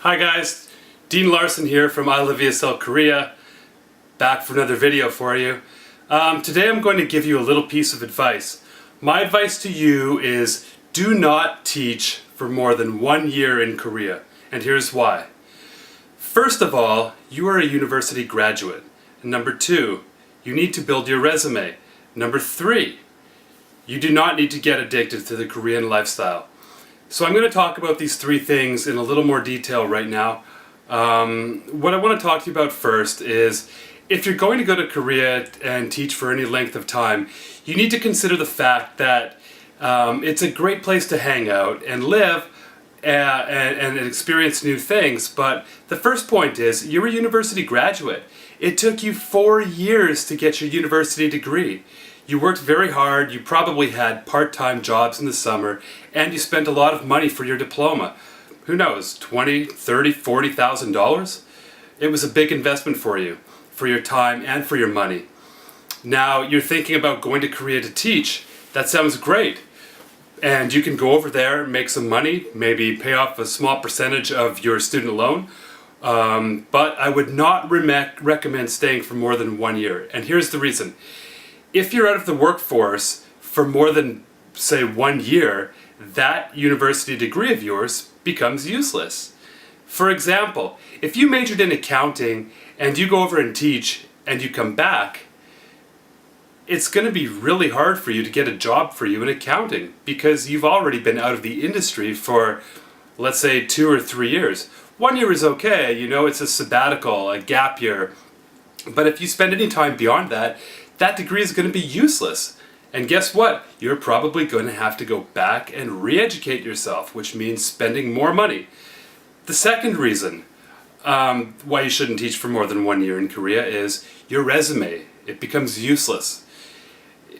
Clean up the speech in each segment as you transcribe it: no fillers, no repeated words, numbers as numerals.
Hi guys, Dean Larsen here from I Love ESL Korea, back for another video for you. Today I'm going to give you a little piece of advice. My advice to you is do not teach for more than 1 year in Korea, and here's why. First of all, you are a university graduate. And number 2, you need to build your resume. Number 3, you do not need to get addicted to the Korean lifestyle. So I'm going to talk about these 3 things in a little more detail right now. What I want to talk to you about first is if you're going to go to Korea and teach for any length of time, you need to consider the fact that it's a great place to hang out and live and experience new things. But the first point is you're a university graduate. It took you 4 years to get your university degree. You worked very hard, you probably had part-time jobs in the summer, and you spent a lot of money for your diploma. Who knows, $20,000, $30,000, $40,000? It was a big investment for you, for your time and for your money. Now you're thinking about going to Korea to teach. That sounds great. And you can go over there, make some money, maybe pay off a small percentage of your student loan. But I would not recommend staying for more than 1 year. And here's the reason. If you're out of the workforce for more than, say, 1 year, that university degree of yours becomes useless. For example, if you majored in accounting and you go over and teach and you come back, it's going to be really hard for you to get a job for you in accounting because you've already been out of the industry for, let's say, 2 or 3 years. 1 year is okay, you know, it's a sabbatical, a gap year. But if you spend any time beyond that, that degree is going to be useless. And guess what? You're probably going to have to go back and re-educate yourself, which means spending more money. The second reason why you shouldn't teach for more than 1 year in Korea is your resume. It becomes useless.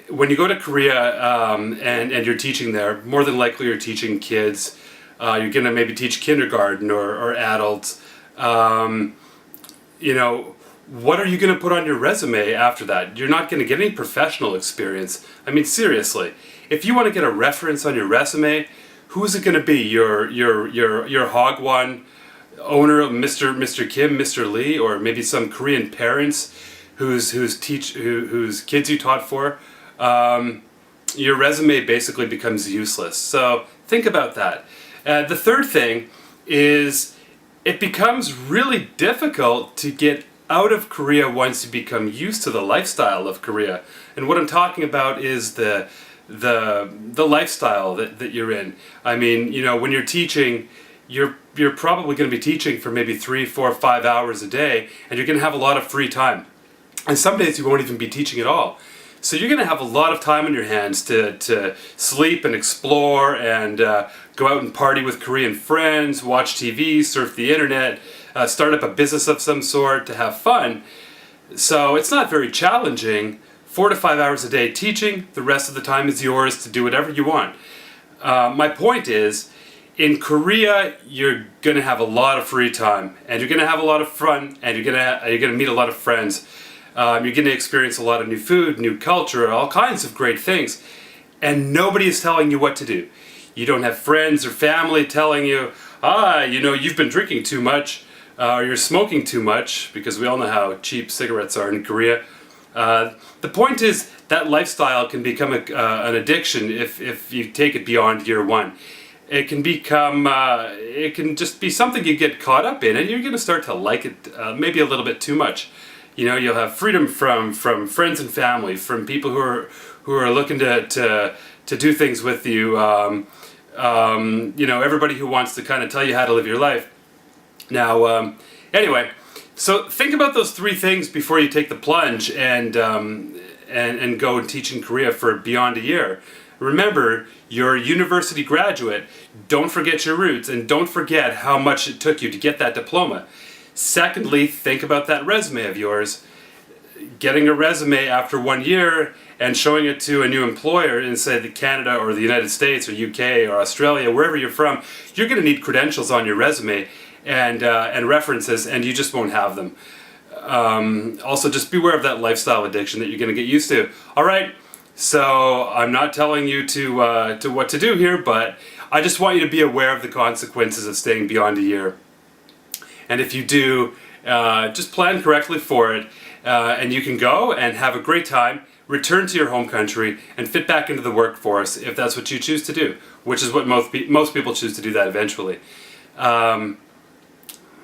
When you go to Korea and you're teaching there, more than likely you're teaching kids. You're going to maybe teach kindergarten or adults. You know, what are you going to put on your resume after that? You're not going to get any professional experience. I mean, seriously, if you want to get a reference on your resume, who's it going to be? Your Hagwon owner, Mr. Kim, Mr. Lee, or maybe some Korean parents whose kids you taught for? Your resume basically becomes useless. So think about that. The third thing is it becomes really difficult to get out of Korea once you become used to the lifestyle of Korea. And what I'm talking about is the lifestyle that you're in. I mean, you know, when you're teaching, you're probably going to be teaching for maybe 3, 4, 5 hours a day, and you're going to have a lot of free time. And some days you won't even be teaching at all. So you're going to have a lot of time on your hands to sleep and explore and go out and party with Korean friends, watch TV, surf the internet, start up a business of some sort, to have fun. So it's not very challenging. 4 to 5 hours a day teaching, the rest of the time is yours to do whatever you want. My point is, in Korea, you're going to have a lot of free time, and you're going to have a lot of fun, and you're going to meet a lot of friends. You're going to experience a lot of new food, new culture, all kinds of great things. And nobody is telling you what to do. You don't have friends or family telling you, you know, you've been drinking too much, or you're smoking too much, because we all know how cheap cigarettes are in Korea. The point is that lifestyle can become an addiction if you take it beyond year 1. It can become, it can just be something you get caught up in, and you're going to start to like it maybe a little bit too much. You know, you'll have freedom from friends and family, from people who are looking to do things with you. You know, everybody who wants to kind of tell you how to live your life. Now, anyway, so think about those 3 things before you take the plunge and go and teach in Korea for beyond a year. Remember, you're a university graduate. Don't forget your roots, and don't forget how much it took you to get that diploma. Secondly, think about that resume of yours. Getting a resume after 1 year and showing it to a new employer in, say, Canada or the United States or UK or Australia, wherever you're from, you're going to need credentials on your resume and references, and you just won't have them. Also, just beware of that lifestyle addiction that you're going to get used to. All right, so I'm not telling you to what to do here, but I just want you to be aware of the consequences of staying beyond a year. And if you do, just plan correctly for it, and you can go and have a great time, return to your home country, and fit back into the workforce if that's what you choose to do, which is what most people choose to do that eventually.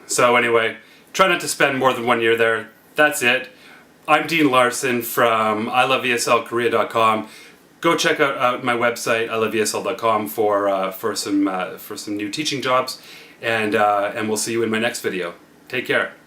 So anyway, try not to spend more than 1 year there. That's it. I'm Dean Larsen from iloveeslkorea.com. Go check out my website, iloveesl.com, for some new teaching jobs, and we'll see you in my next video. Take care.